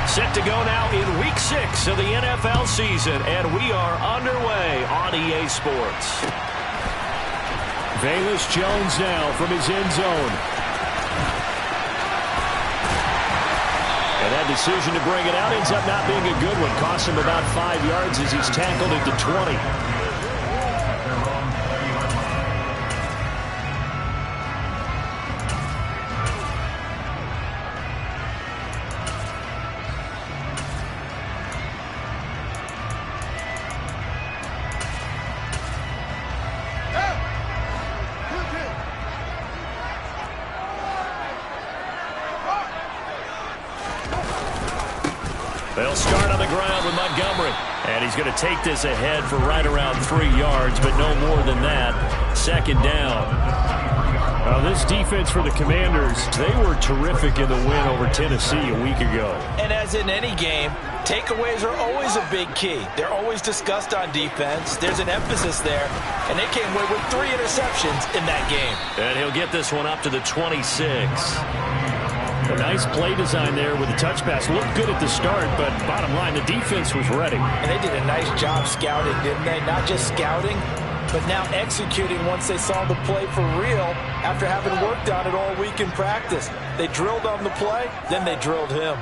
Set to go now in Week 6 of the NFL season, and we are underway on EA Sports. Velus Jones now from his end zone. And that decision to bring it out ends up not being a good one. Cost him about 5 yards as he's tackled at the 20. They'll start on the ground with Montgomery. And he's going to take this ahead for right around 3 yards, but no more than that. Second down. This defense for the Commanders, they were terrific in the win over Tennessee a week ago. And as in any game, takeaways are always a big key. They're always discussed on defense. There's an emphasis there, and they came away with 3 interceptions in that game. And he'll get this one up to the 26. A nice play design there with the touch pass. Looked good at the start, but bottom line, the defense was ready. And they did a nice job scouting, didn't they? Not just scouting, but now executing once they saw the play for real after having worked on it all week in practice. They drilled on the play, then they drilled him.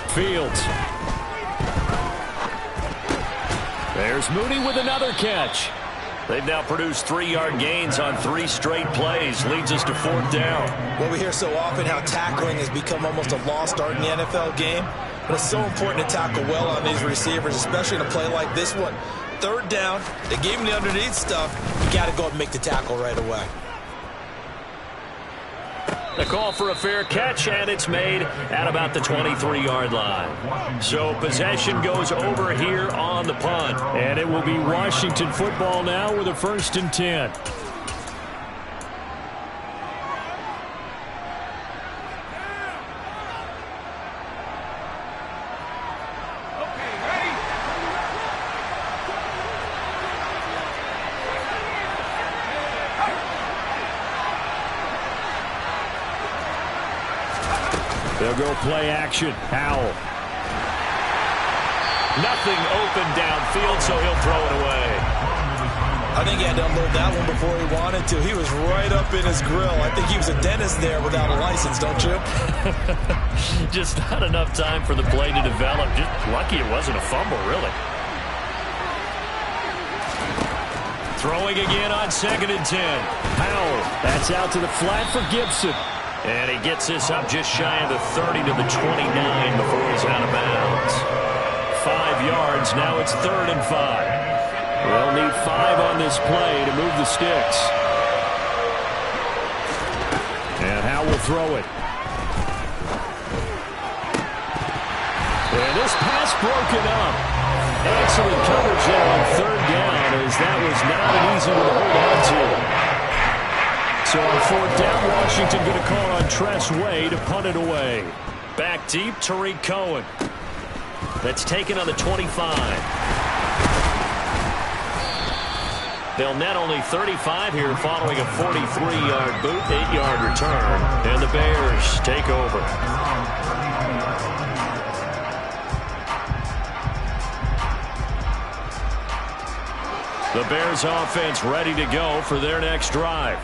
Fields. There's Mooney with another catch. They've now produced 3-yard gains on 3 straight plays. Leads us to 4th down. Well, we hear so often how tackling has become almost a lost art in the NFL game. But it's so important to tackle well on these receivers, especially in a play like this one. 3rd down, they gave him the underneath stuff. You got to go and make the tackle right away. The call for a fair catch, and it's made at about the 23-yard line. So possession goes over here on the punt. And it will be Washington football now with a 1st and 10. They'll go play action. Howell. Nothing open downfield, so he'll throw it away. I think he had to unload that one before he wanted to. He was right up in his grill. I think he was a dentist there without a license, don't you? Just not enough time for the play to develop. Just lucky it wasn't a fumble, really. Throwing again on 2nd and 10. Howell. That's out to the flat for Gibson. And he gets this up just shy of the 30 to the 29 before he's out of bounds. 5 yards. Now it's 3rd and 5. They'll need 5 on this play to move the sticks. And Howell will throw it. And this pass broken up. Excellent coverage there on 3rd down, as that was not an easy one to hold on to. So on 4th down, Washington going to call on Tress Way to punt it away. Back deep, Tariq Cohen. That's taken on the 25. They'll net only 35 here following a 43-yard boot, 8-yard return. And the Bears take over. The Bears offense ready to go for their next drive.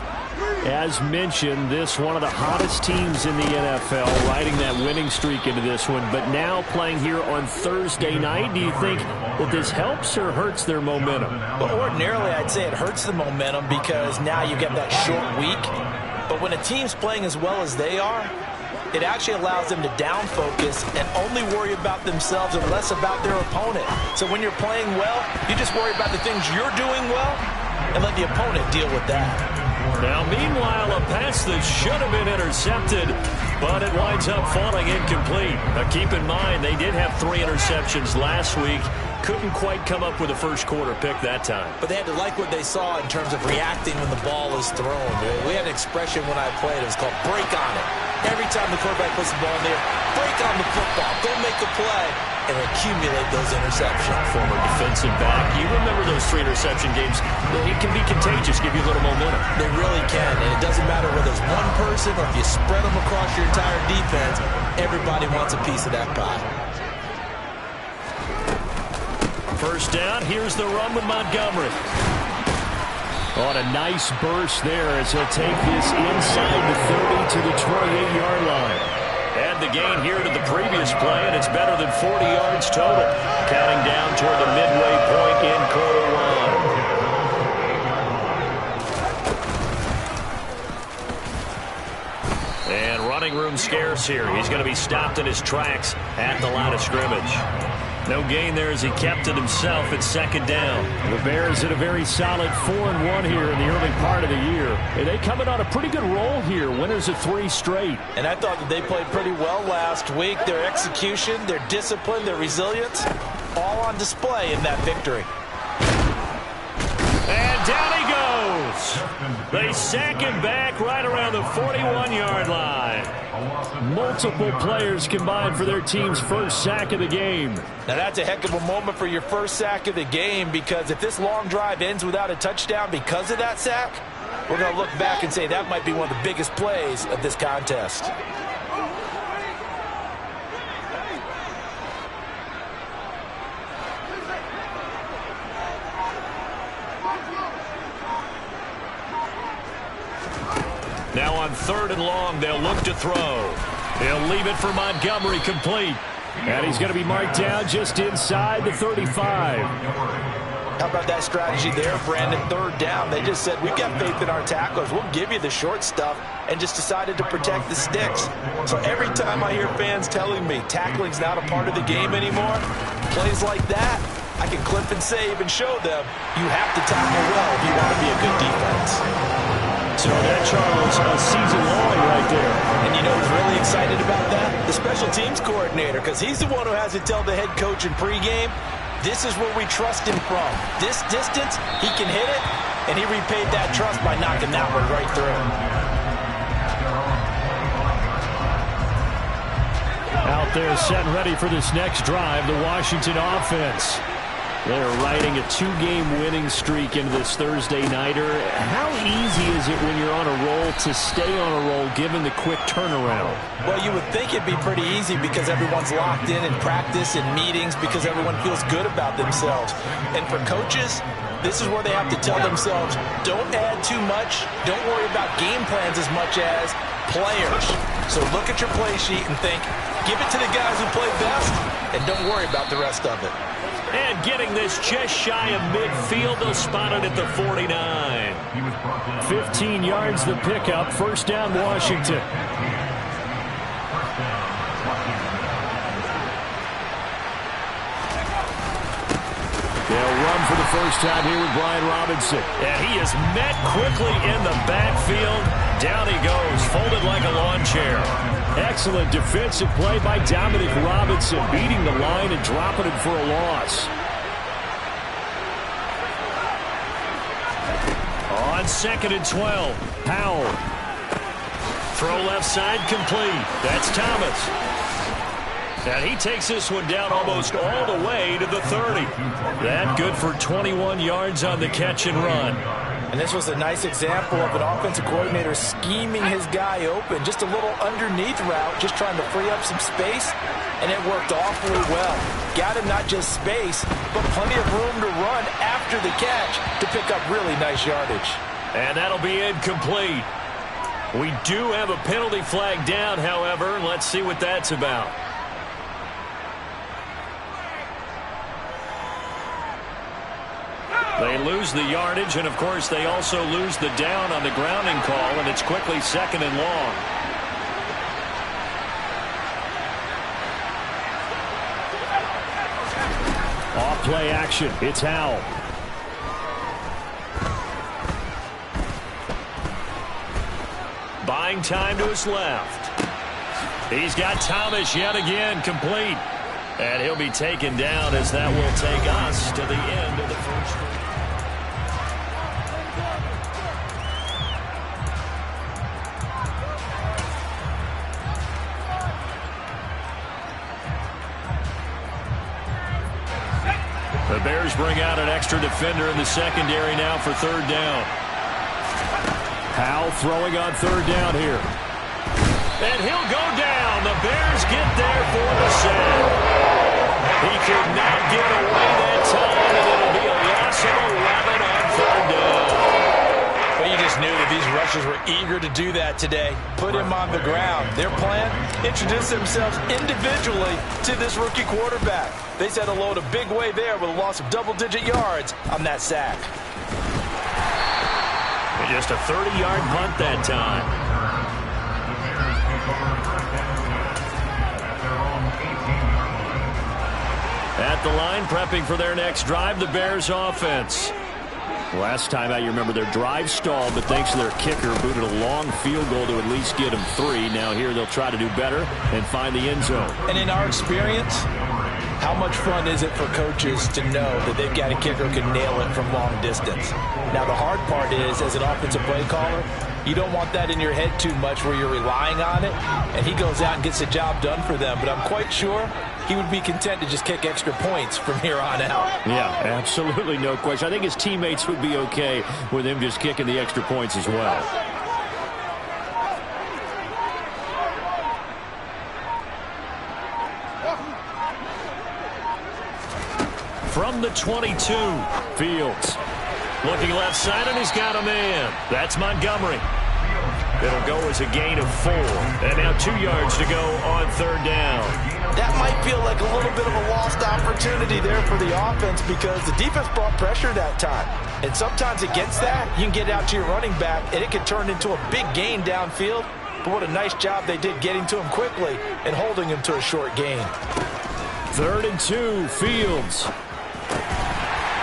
As mentioned, this one of the hottest teams in the NFL, riding that winning streak into this one, but now playing here on Thursday night. Do you think that this helps or hurts their momentum? Well, ordinarily, I'd say it hurts the momentum because now you get that short week. But when a team's playing as well as they are, it actually allows them to down focus and only worry about themselves and less about their opponent. So when you're playing well, you just worry about the things you're doing well and let the opponent deal with that. Now, meanwhile, a pass that should have been intercepted, but it winds up falling incomplete. Now, keep in mind, they did have 3 interceptions last week. Couldn't quite come up with a first-quarter pick that time. But they had to like what they saw in terms of reacting when the ball is thrown. We had an expression when I played. It was called break on it. Every time the quarterback puts the ball in there, break on the football. Go make a play. and accumulate those interceptions. Former defensive back. You remember those 3 interception games. It can be contagious, give you a little momentum. They really can, and it doesn't matter whether it's one person or if you spread them across your entire defense, everybody wants a piece of that pie. First down, here's the run with Montgomery. On a nice burst there as he'll take this inside the 30 to the 28-yard line. Add the gain here to the previous play, and it's better than 40 yards total. Counting down toward the midway point in quarter 1. And running room scarce here. He's going to be stopped in his tracks at the line of scrimmage. No gain there as he kept it himself at second down. The Bears at a very solid 4-1 here in the early part of the year. And they coming on a pretty good roll here. Winners of 3 straight. And I thought that they played pretty well last week. Their execution, their discipline, their resilience, all on display in that victory. And down he goes. They sack him back right around the 41-yard line. Multiple players combined for their team's first sack of the game. Now that's a heck of a moment for your first sack of the game, because if this long drive ends without a touchdown because of that sack, we're going to look back and say that might be one of the biggest plays of this contest. Now on 3rd and long, they'll look to throw. He'll leave it for Montgomery, complete. And he's going to be marked down just inside the 35. How about that strategy there, Brandon? 3rd down. They just said, we've got faith in our tacklers. We'll give you the short stuff, and just decided to protect the sticks. So every time I hear fans telling me tackling's not a part of the game anymore, plays like that, I can clip and save and show them you have to tackle well if you want to be a good defense. So that, Charles, a season long right there. And you know who's really excited about that? The special teams coordinator, because he's the one who has to tell the head coach in pregame, this is where we trust him from. This distance, he can hit it, and he repaid that trust by knocking that one right through. Out there set and ready for this next drive, the Washington offense. They're riding a 2-game winning streak into this Thursday nighter. How easy is it when you're on a roll to stay on a roll given the quick turnaround? Well, you would think it'd be pretty easy because everyone's locked in practice and meetings, because everyone feels good about themselves. And for coaches, this is where they have to tell themselves, don't add too much, don't worry about game plans as much as players. So look at your play sheet and think, give it to the guys who play best, and don't worry about the rest of it. And getting this just shy of midfield, they'll spot it at the 49. 15 yards the pickup, first down Washington. They'll run for the first time here with Brian Robinson. And he is met quickly in the backfield. Down he goes, folded like a lawn chair. Excellent defensive play by Dominic Robinson, beating the line and dropping it for a loss. On 2nd and 12, Powell. Throw left side, complete. That's Thomas. And he takes this one down almost all the way to the 30. That good for 21 yards on the catch and run. And this was a nice example of an offensive coordinator scheming his guy open. Just a little underneath route, just trying to free up some space, and it worked awfully well. Got him not just space, but plenty of room to run after the catch to pick up really nice yardage. And that'll be incomplete. We do have a penalty flag down, however. Let's see what that's about. They lose the yardage, and of course they also lose the down on the grounding call, and it's quickly 2nd and long. Off play action, it's Howell. Buying time to his left. He's got Thomas yet again, complete. And he'll be taken down as that will take us to the end of the first quarter. bring out an extra defender in the secondary now for third down. Powell throwing on third down here. And he'll go down. The Bears get there for the sack. He could not get away that time, and it'll be a loss of 11 on third down. Well, you just knew that these rushers were eager to do that today. Put him on the ground. Their plan, introduce themselves individually to this rookie quarterback. They said hello to big way there with a loss of double-digit yards on that sack. And just a 30-yard punt that time. At the line, prepping for their next drive, the Bears offense. Last time out, you remember their drive stalled, but thanks to their kicker, booted a long field goal to at least get them 3. Now here they'll try to do better and find the end zone. And in our experience, how much fun is it for coaches to know that they've got a kicker who can nail it from long distance? Now the hard part is, as an offensive play caller, you don't want that in your head too much where you're relying on it, and he goes out and gets the job done for them. But I'm quite sure he would be content to just kick extra points from here on out. Yeah, absolutely no question. I think his teammates would be okay with him just kicking the extra points as well. From the 22, Fields. Looking left side, and he's got a man. That's Montgomery. It'll go as a gain of 4. And now 2 yards to go on third down. That might feel like a little bit of a lost opportunity there for the offense because the defense brought pressure that time. And sometimes against that, you can get out to your running back, and it can turn into a big gain downfield. But what a nice job they did getting to him quickly and holding him to a short gain. 3rd and 2, Fields.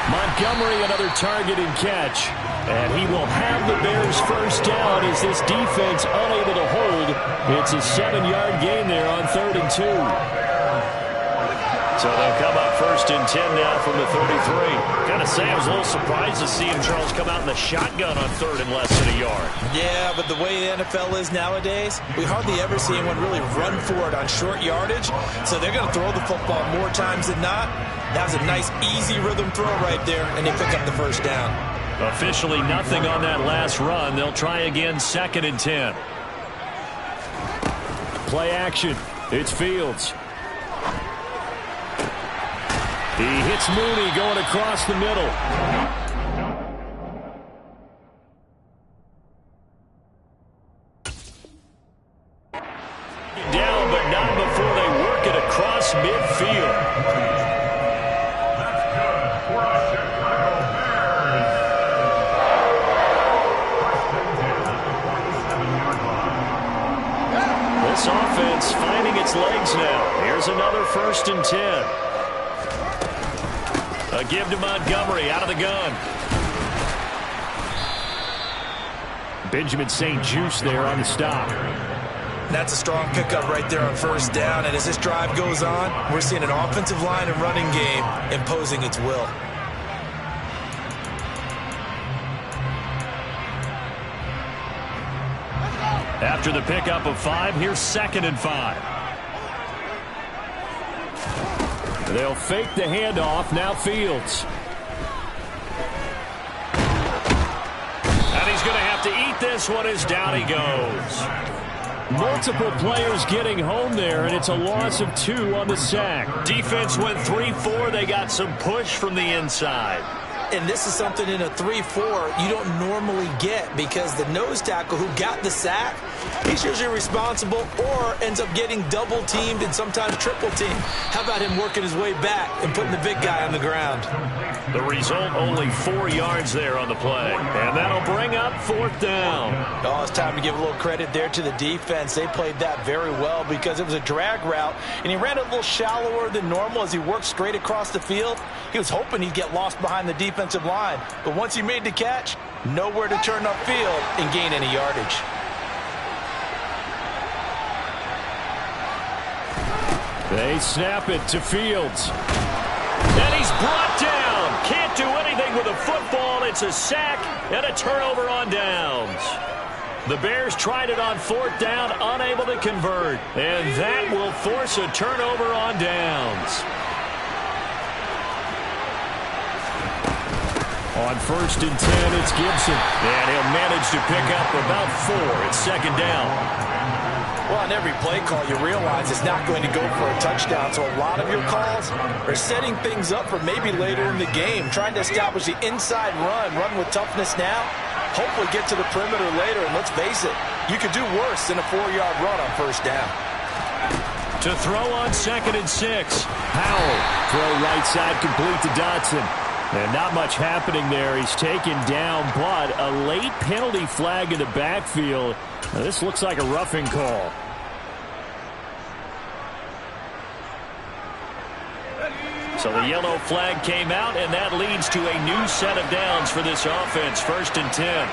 Montgomery, another target and catch. And he will have the Bears first down as this defense unable to hold. It's a 7-yard gain there on 3rd and 2. So they'll come up 1st and 10 now from the 33. Gotta say, I was a little surprised to see him, Charles, come out in the shotgun on 3rd and less than a yard. Yeah, but the way the NFL is nowadays, we hardly ever see anyone really run for it on short yardage. So they're going to throw the football more times than not. That was a nice, easy rhythm throw right there, and they pick up the first down. Officially nothing on that last run. They'll try again 2nd and 10. Play action. It's Fields. He hits Mooney going across the middle. Down, but not before they work it across midfield. This offense finding its legs now. Here's another 1st and 10. A give to Montgomery out of the gun. Benjamin St-Juste there on the stop. That's a strong pickup right there on 1st down. And as this drive goes on, we're seeing an offensive line and running game imposing its will. After the pickup of 5, here's 2nd and 5. They'll fake the handoff. Now Fields. And he's going to have to eat this one as down he goes. Multiple players getting home there, and it's a loss of 2 on the sack. Defense went 3-4. They got some push from the inside. And this is something in a 3-4 you don't normally get because the nose tackle who got the sack, he's usually responsible or ends up getting double-teamed and sometimes triple-teamed. How about him working his way back and putting the big guy on the ground? The result, only 4 yards there on the play. And that'll bring up 4th down. Oh, it's time to give a little credit there to the defense. They played that very well because it was a drag route, and he ran a little shallower than normal as he worked straight across the field. He was hoping he'd get lost behind the defensive line, but once he made the catch, nowhere to turn upfield and gain any yardage. They snap it to Fields. And he's brought down. Can't do anything with a football. It's a sack and a turnover on downs. The Bears tried it on 4th down, unable to convert. And that will force a turnover on downs. On 1st and 10, it's Gibson. And he'll manage to pick up about 4. It's 2nd down. Well, on every play call, you realize it's not going to go for a touchdown. So a lot of your calls are setting things up for maybe later in the game, trying to establish the inside run with toughness now, hopefully get to the perimeter later. And let's face it, you could do worse than a 4-yard run on 1st down. To throw on 2nd and 6. Howell, throw right side, complete to Dotson. And not much happening there. He's taken down, but a late penalty flag in the backfield. Now, this looks like a roughing call. So the yellow flag came out, and that leads to a new set of downs for this offense. 1st and 10.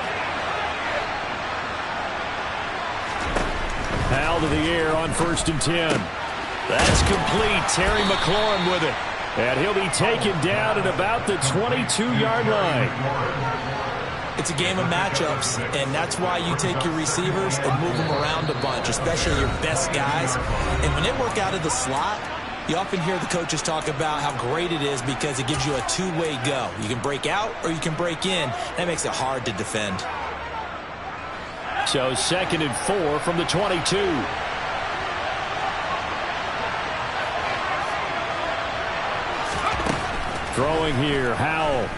Howell to the air on 1st and 10. That's complete. Terry McLaurin with it. And he'll be taken down at about the 22-yard line. It's a game of matchups, and that's why you take your receivers and move them around a bunch, especially your best guys. And when they work out of the slot, you often hear the coaches talk about how great it is because it gives you a two-way go. You can break out or you can break in. That makes it hard to defend. So 2nd and 4 from the 22. Throwing here, Howell.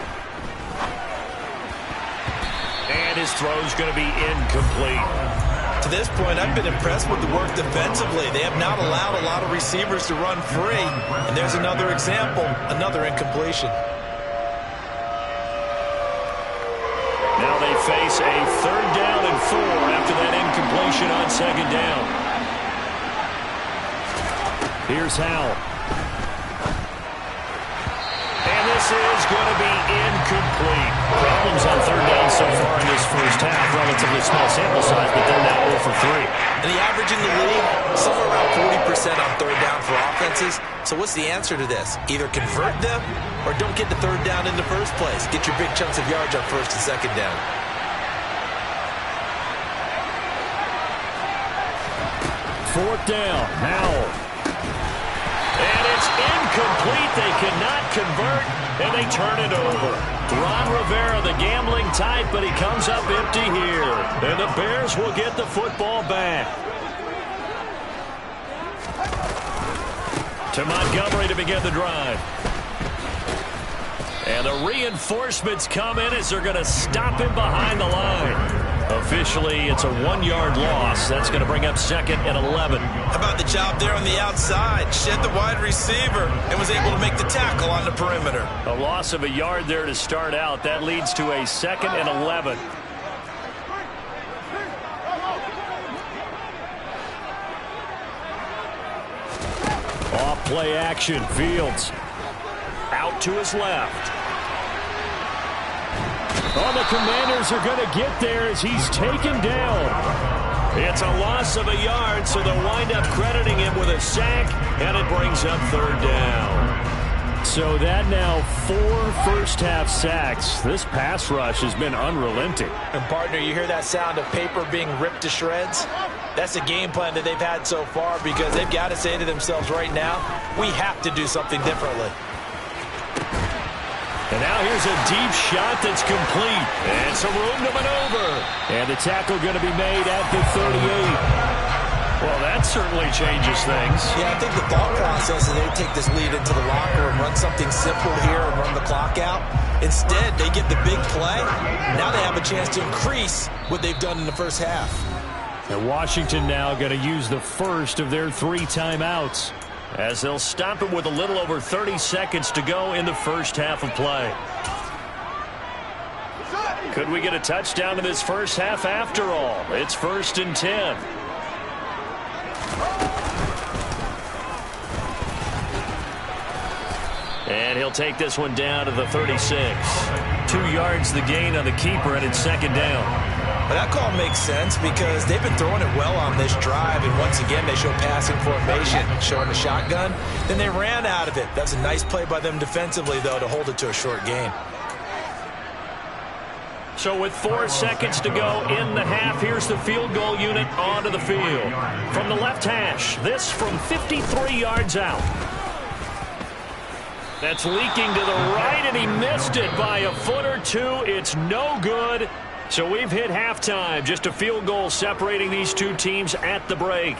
And his throw's going to be incomplete. To this point, I've been impressed with the work defensively. They have not allowed a lot of receivers to run free. And there's another example, another incompletion. Now they face a 3rd down and 4 after that incompletion on 2nd down. Here's Howell. This is going to be incomplete. Problems on 3rd down so far in this first half. Relatively small sample size, but they're now 0 for 3. And the average in the league, somewhere around 40% on 3rd down for offenses. So what's the answer to this? Either convert them or don't get the 3rd down in the first place. Get your big chunks of yards on 1st and 2nd down. Fourth down, Howell. And it's incomplete. They cannot convert, and they turn it over. Ron Rivera, the gambling type, but he comes up empty here. And the Bears will get the football back. To Montgomery to begin the drive. And the reinforcements come in as they're going to stop him behind the line. Officially, it's a 1-yard loss. That's going to bring up 2nd and 11. How about the job there on the outside? Shed the wide receiver and was able to make the tackle on the perimeter. A loss of a yard there to start out. That leads to a 2nd and 11. Off play action. Fields out to his left. Oh, the Commanders are going to get there as he's taken down. It's a loss of a yard, so they'll wind up crediting him with a sack, and it brings up 3rd down. So that now 4 first-half sacks. This pass rush has been unrelenting. And, partner, you hear that sound of paper being ripped to shreds? That's the game plan that they've had so far because they've got to say to themselves right now, we have to do something differently. And now here's a deep shot that's complete. And some room to maneuver. And the tackle going to be made at the 38. Well, that certainly changes things. Yeah, I think the thought process is they take this lead into the locker room, run something simple here and run the clock out. Instead, they get the big play. Now they have a chance to increase what they've done in the first half. And Washington now going to use the first of their 3 timeouts, as they'll stop it with a little over 30 seconds to go in the first half of play. Could we get a touchdown in this first half after all? It's 1st and 10. And he'll take this one down to the 36. 2 yards the gain on the keeper, and it's 2nd down. But that call makes sense because they've been throwing it well on this drive, and once again they show passing formation, showing the shotgun. Then they ran out of it. That's a nice play by them defensively, though, to hold it to a short gain. So with 4 seconds to go in the half, here's the field goal unit onto the field. From the left hash, this from 53 yards out. That's leaking to the right, and he missed it by a foot or two. It's no good. So we've hit halftime. Just a field goal separating these two teams at the break.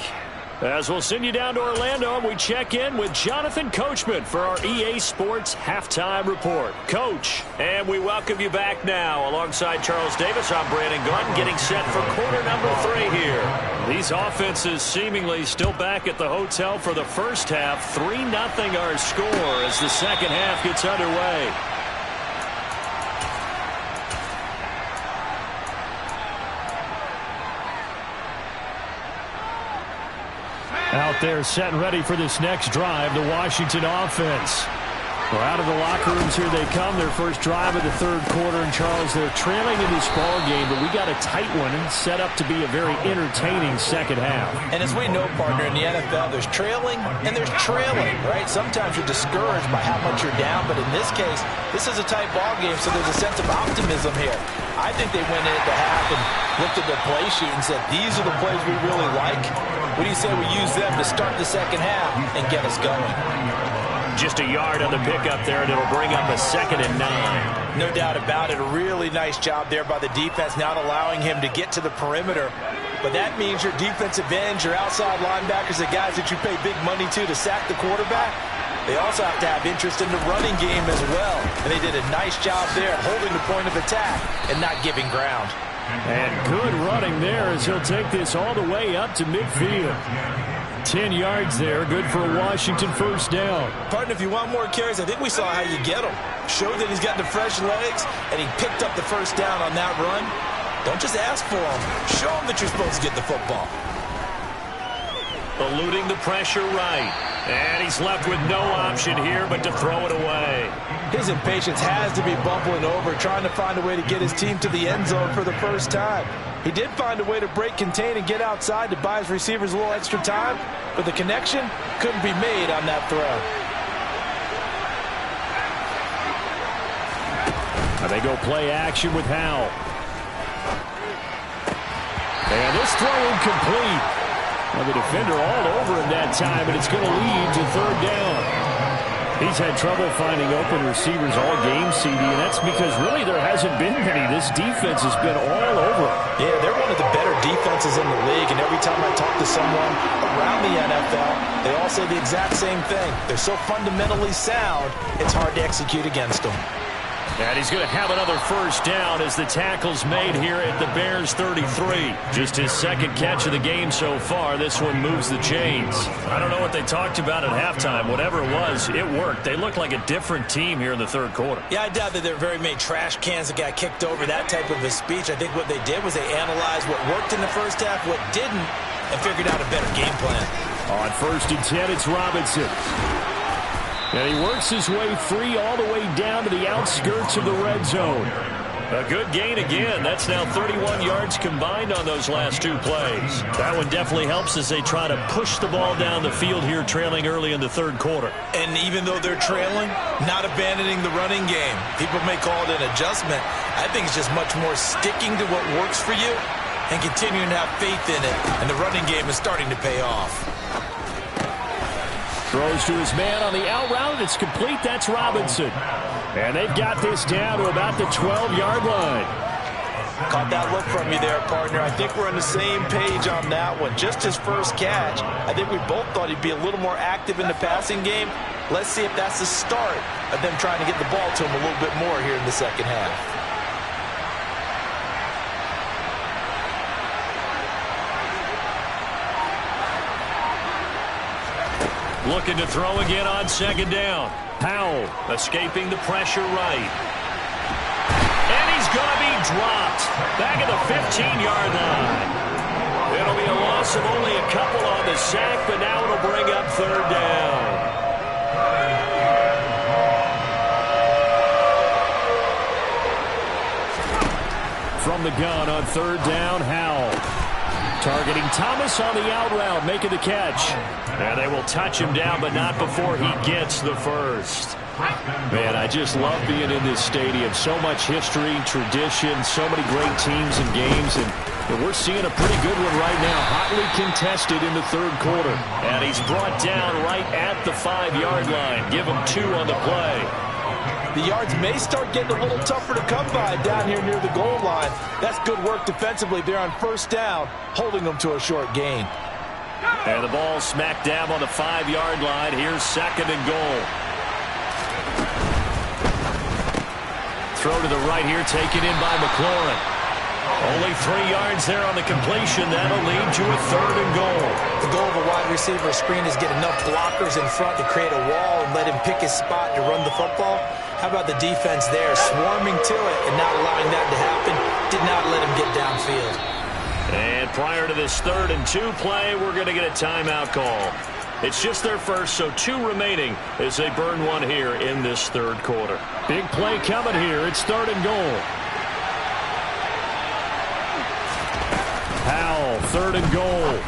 As we'll send you down to Orlando, we check in with Jonathan Coachman for our EA Sports Halftime Report. Coach, and we welcome you back now. Alongside Charles Davis, I'm Brandon Gunn, getting set for quarter number 3 here. These offenses seemingly still back at the hotel for the first half. 3-0 our score as the second half gets underway. Out there set and ready for this next drive, the Washington offense. Well, out of the locker rooms here they come, their first drive of the third quarter. And Charles, they're trailing in this ball game, but we got a tight one and set up to be a very entertaining second half. And as we know, partner, in the NFL, there's trailing and there's trailing, right? Sometimes you're discouraged by how much you're down, but in this case, this is a tight ball game, so there's a sense of optimism here. I think they went into half and looked at their play sheet and said, these are the plays we really like. What do you say we use them to start the second half and get us going? Just a yard on the pickup there, and it'll bring up a 2nd and 9. No doubt about it. A really nice job there by the defense, not allowing him to get to the perimeter. But that means your defensive ends, your outside linebackers, the guys that you pay big money to sack the quarterback, they also have to have interest in the running game as well. And they did a nice job there holding the point of attack and not giving ground. And good running there as he'll take this all the way up to midfield. 10 yards there, good for a Washington first down. Partner, if you want more carries, I think we saw how you get them. Showed that he's got the fresh legs, and he picked up the first down on that run. Don't just ask for them. Show them that you're supposed to get the football. Eluding the pressure right. And he's left with no option here but to throw it away. His impatience has to be bubbling over, trying to find a way to get his team to the end zone for the first time. He did find a way to break, contain, and get outside to buy his receivers a little extra time, but the connection couldn't be made on that throw. Now they go play action with Howell. And this throw incomplete. Well, the defender all over him that time, and it's going to lead to third down. He's had trouble finding open receivers all game, CD, and that's because really there hasn't been many. This defense has been all over him. Yeah, they're one of the better defenses in the league, and every time I talk to someone around the NFL, they all say the exact same thing. They're so fundamentally sound, it's hard to execute against them. And he's going to have another first down as the tackle's made here at the Bears 33. Just his second catch of the game so far. This one moves the chains. I don't know what they talked about at halftime. Whatever it was, it worked. They look like a different team here in the third quarter. Yeah, I doubt that there are very many trash cans that got kicked over, that type of a speech. I think what they did was they analyzed what worked in the first half, what didn't, and figured out a better game plan. On 1st and 10, it's Robinson. And he works his way free all the way down to the outskirts of the red zone. A good gain again. That's now 31 yards combined on those last two plays. That one definitely helps as they try to push the ball down the field here, trailing early in the third quarter. And even though they're trailing, not abandoning the running game. People may call it an adjustment. I think it's just much more sticking to what works for you and continuing to have faith in it. And the running game is starting to pay off. Throws to his man on the out route, and it's complete. That's Robinson. And they've got this down to about the 12-yard line. Caught that look from you there, partner. I think we're on the same page on that one. Just his first catch. I think we both thought he'd be a little more active in the passing game. Let's see if that's the start of them trying to get the ball to him a little bit more here in the second half. Looking to throw again on second down. Howell escaping the pressure right. And he's going to be dropped. Back at the 15-yard line. It'll be a loss of only a couple on the sack, but now it'll bring up third down. From the gun on third down, Howell. Targeting Thomas on the out route, making the catch. And they will touch him down, but not before he gets the first. Man, I just love being in this stadium. So much history, tradition, so many great teams and games, and we're seeing a pretty good one right now. Hotly contested in the third quarter. And he's brought down right at the 5-yard line. Give him 2 on the play. The yards may start getting a little tougher to come by down here near the goal line. That's good work defensively there on first down, holding them to a short gain. And the ball smack dab on the 5-yard line. Here's 2nd and goal. Throw to the right here, taken in by McLaurin. Only 3 yards there on the completion. That'll lead to a 3rd and goal. The goal of a wide receiver screen is get enough blockers in front to create a wall and let him pick his spot to run the football. How about the defense there, swarming to it and not allowing that to happen? Did not let him get downfield. And prior to this 3rd and 2 play, we're going to get a timeout call. It's just their first, so 2 remaining as they burn one here in this 3rd quarter. Big play coming here. It's 3rd and goal. Powell, 3rd and goal.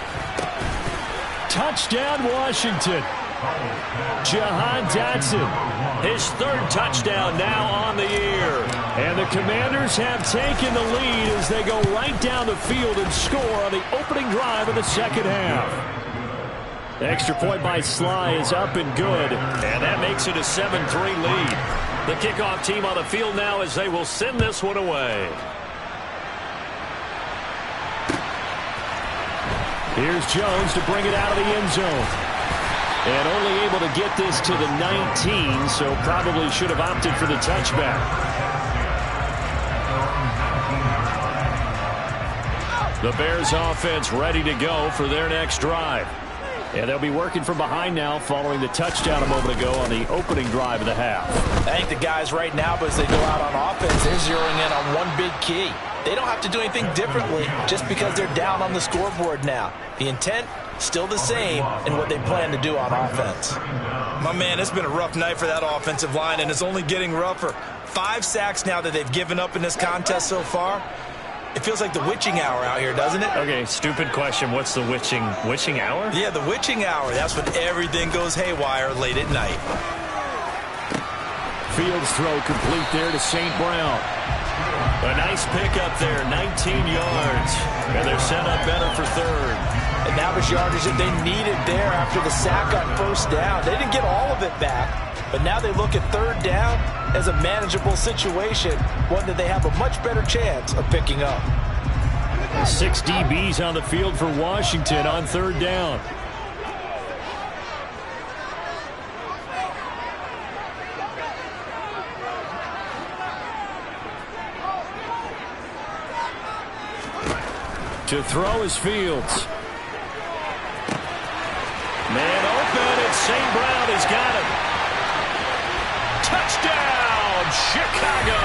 Touchdown, Washington. Jahan Dotson, his 3rd touchdown now on the year. And the Commanders have taken the lead as they go right down the field and score on the opening drive of the 2nd half. The extra point by Sly is up and good, and that makes it a 7-3 lead. The kickoff team on the field now as they will send this one away. Here's Jones to bring it out of the end zone. And only able to get this to the 19, so probably should have opted for the touchback. The Bears offense ready to go for their next drive. And they'll be working from behind now following the touchdown a moment ago on the opening drive of the half. I think the guys right now, but as they go out on offense, they're zeroing in on one big key. They don't have to do anything differently just because they're down on the scoreboard now. The intent, still the same in what they plan to do on offense. My man, it's been a rough night for that offensive line, and it's only getting rougher. 5 sacks now that they've given up in this contest so far. It feels like the witching hour out here, doesn't it? Okay, stupid question. What's the witching hour? Yeah, the witching hour. That's when everything goes haywire late at night. Fields throw complete there to St. Brown. A nice pickup there, 19 yards. And they're set up better for 3rd. And that was yardage that they needed there after the sack on first down. They didn't get all of it back, but now they look at 3rd down as a manageable situation, one that they have a much better chance of picking up. 6 DBs on the field for Washington on 3rd down. To throw is Fields. Man open, it's St. Brown. He's got him. Touchdown, Chicago.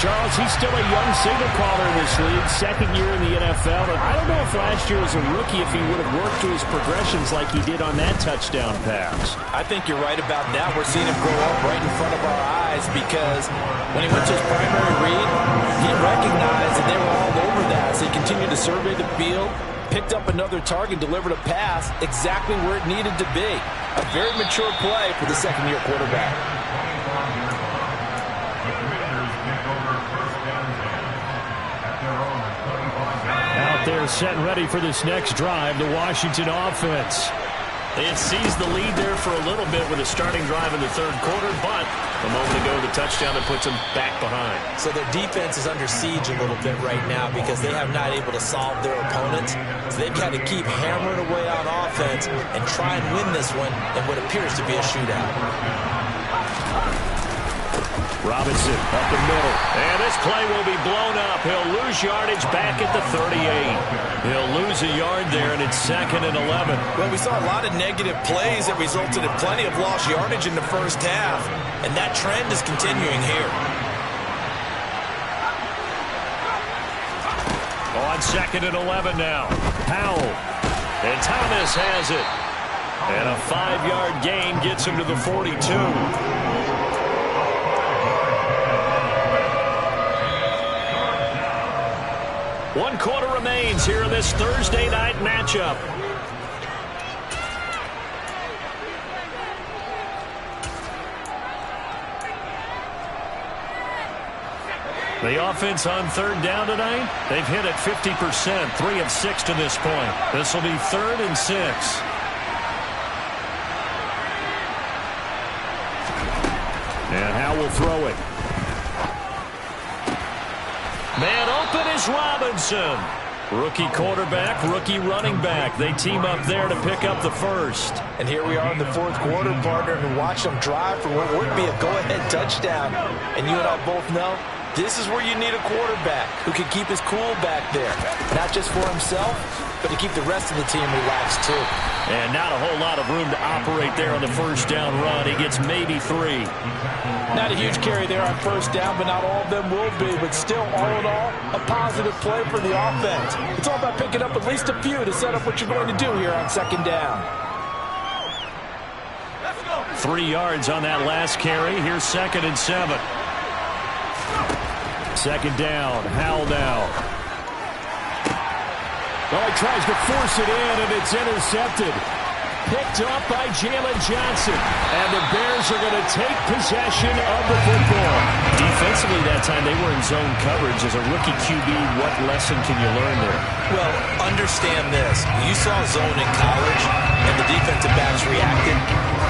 Charles, he's still a young signal caller in this league, 2nd year in the NFL. And I don't know if last year as a rookie if he would have worked to his progressions like he did on that touchdown pass. I think you're right about that. We're seeing him grow up right in front of our eyes because when he went to his primary read, he recognized that they were all over that. So he continued to survey the field, picked up another target, delivered a pass exactly where it needed to be. A very mature play for the 2nd-year quarterback. Out there set and ready for this next drive, the Washington offense. It seized the lead there for a little bit with a starting drive in the 3rd quarter, but a moment ago the touchdown that puts them back behind. So their defense is under siege a little bit right now because they have not able to solve their opponents. So they've got to keep hammering away on offense and try and win this one in what appears to be a shootout. Robinson up the middle. And this play will be blown up. He'll lose yardage back at the 38. He'll lose a yard there, and it's 2nd and 11. Well, we saw a lot of negative plays that resulted in plenty of lost yardage in the first half, and that trend is continuing here. On 2nd and 11 now. Powell. And Thomas has it. And a 5-yard gain gets him to the 42. 1 quarter remains here in this Thursday night matchup. The offense on third down tonight, they've hit it 50%, 3 of 6 to this point. This will be 3rd and 6. And Howe will throw it. Man open is Robinson. Rookie quarterback, rookie running back. They team up there to pick up the first. And here we are in the fourth quarter, partner, and watch them drive for what would be a go-ahead touchdown. And you and I both know this is where you need a quarterback who can keep his cool back there. Not just for himself, but to keep the rest of the team relaxed too. And not a whole lot of room to operate there on the first down run. He gets maybe 3. Not a huge carry there on first down, but not all of them will be. But still, all in all, a positive play for the offense. It's all about picking up at least a few to set up what you're going to do here on second down. 3 yards on that last carry. Here's 2nd and 7. Second down, Howell now. Oh, he tries to force it in, and it's intercepted. Picked up by Jalen Johnson. And the Bears are going to take possession of the football. Defensively that time, they were in zone coverage. As a rookie QB, what lesson can you learn there? Well, understand this. You saw zone in college, and the defensive backs reacted,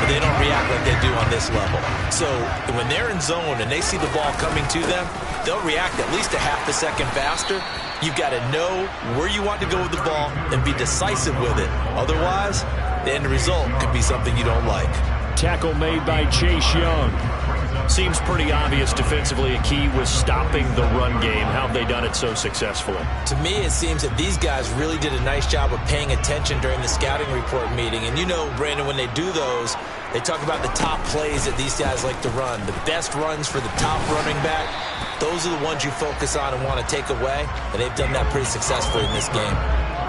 but they don't react like they do on this level. So when they're in zone and they see the ball coming to them, they'll react at least a half a second faster. You've got to know where you want to go with the ball and be decisive with it. Otherwise, the end result could be something you don't like. Tackle made by Chase Young. Seems pretty obvious defensively a key was stopping the run game. How have they done it so successfully? To me, it seems that these guys really did a nice job of paying attention during the scouting report meeting. And you know, Brandon, when they do those, they talk about the top plays that these guys like to run. The best runs for the top running back, those are the ones you focus on and want to take away. And they've done that pretty successfully in this game.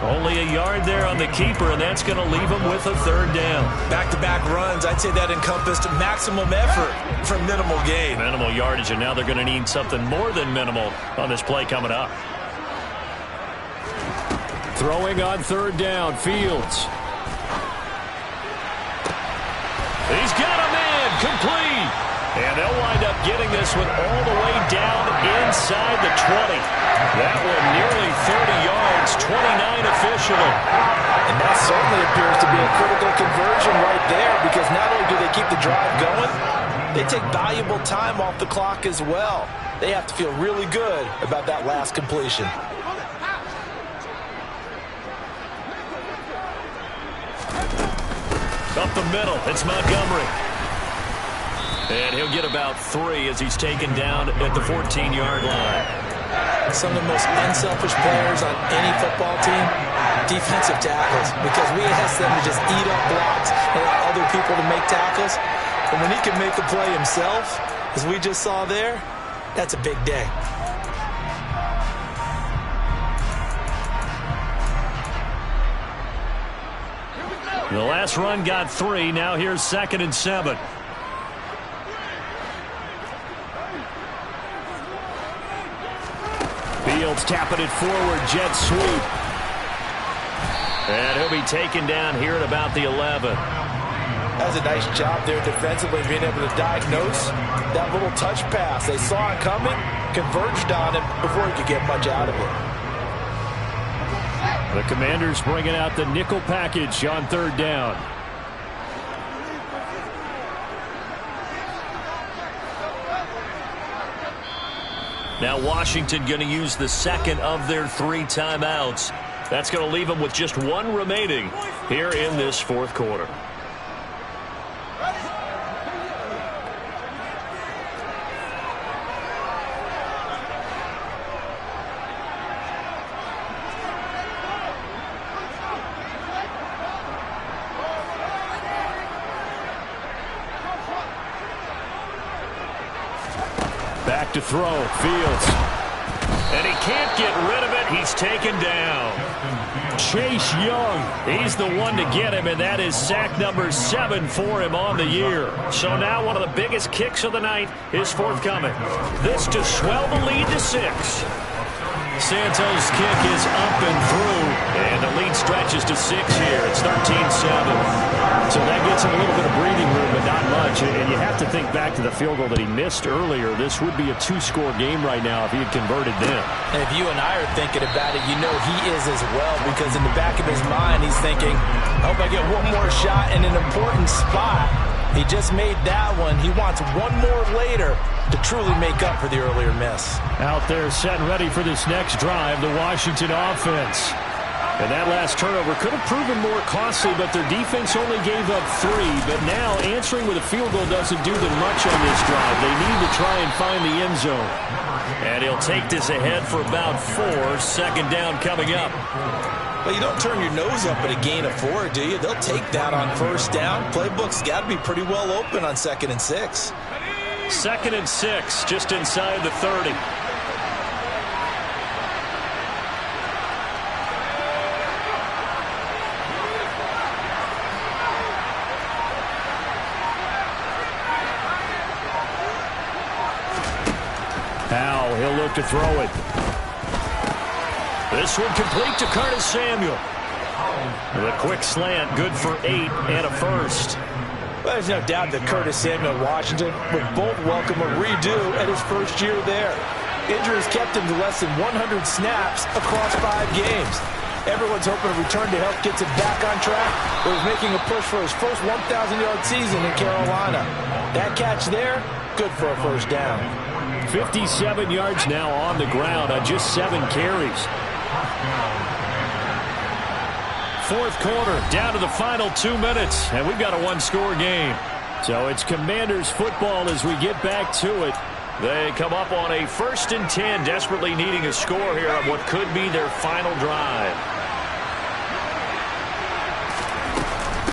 Only a yard there on the keeper, and that's going to leave them with a 3rd down. Back-to-back runs, I'd say that encompassed maximum effort for minimal gain. Minimal yardage, and now they're going to need something more than minimal on this play coming up. Throwing on 3rd down, Fields. He's got a man, complete. And they'll wind up getting this one all the way down inside the 20. That one nearly 30 yards, 29 officially. And that certainly appears to be a critical conversion right there, because not only do they keep the drive going, they take valuable time off the clock as well. They have to feel really good about that last completion. Up the middle, it's Montgomery. And he'll get about 3 as he's taken down at the 14-yard line. Some of the most unselfish players on any football team, defensive tackles, because we ask them to just eat up blocks and allow other people to make tackles. And when he can make the play himself, as we just saw there, that's a big day. The last run got 3. Now here's 2nd and 7. Fields tapping it forward, jet sweep. And he'll be taken down here at about the 11. That's a nice job there defensively, being able to diagnose that little touch pass. They saw it coming, converged on him before he could get much out of it. The Commanders bringing out the nickel package on 3rd down. Now Washington going to use the 2nd of their 3 timeouts. That's going to leave them with just 1 remaining here in this 4th quarter. Back to throw, Fields. And he can't get rid of it. He's taken down. Chase Young, he's the one to get him, and that is sack number 7 for him on the year. So now one of the biggest kicks of the night is forthcoming. This to swell the lead to 6. Santos' kick is up and through, and the lead stretches to 6 here. It's 13-7. So that gets him a little bit of breathing room, but not much. And you have to think back to the field goal that he missed earlier. This would be a 2-score game right now if he had converted them. And if you and I are thinking about it, you know he is as well, because in the back of his mind, he's thinking, I hope I get one more shot in an important spot. He just made that one. He wants one more later to truly make up for the earlier miss. Out there set and ready for this next drive, the Washington offense. And that last turnover could have proven more costly, but their defense only gave up 3. But now answering with a field goal doesn't do them much on this drive. They need to try and find the end zone. And he'll take this ahead for about 4. Second down coming up. Well, you don't turn your nose up at a gain of 4, do you? They'll take that on first down. Playbook's got to be pretty well open on 2nd and 6. 2nd and 6, just inside the 30. Powell, he'll look to throw it. This one complete to Curtis Samuel. The quick slant, good for 8 and a first. Well, there's no doubt that Curtis Samuel and Washington would both welcome a redo at his first year there. Injuries kept him to less than 100 snaps across 5 games. Everyone's hoping a return to health gets him back on track, but he's making a push for his first 1,000-yard season in Carolina. That catch there, good for a first down. 57 yards now on the ground on just 7 carries. 4th quarter, down to the final 2 minutes, and we've got a 1-score game. So it's Commanders football as we get back to it. They come up on a 1st and 10, desperately needing a score here on what could be their final drive.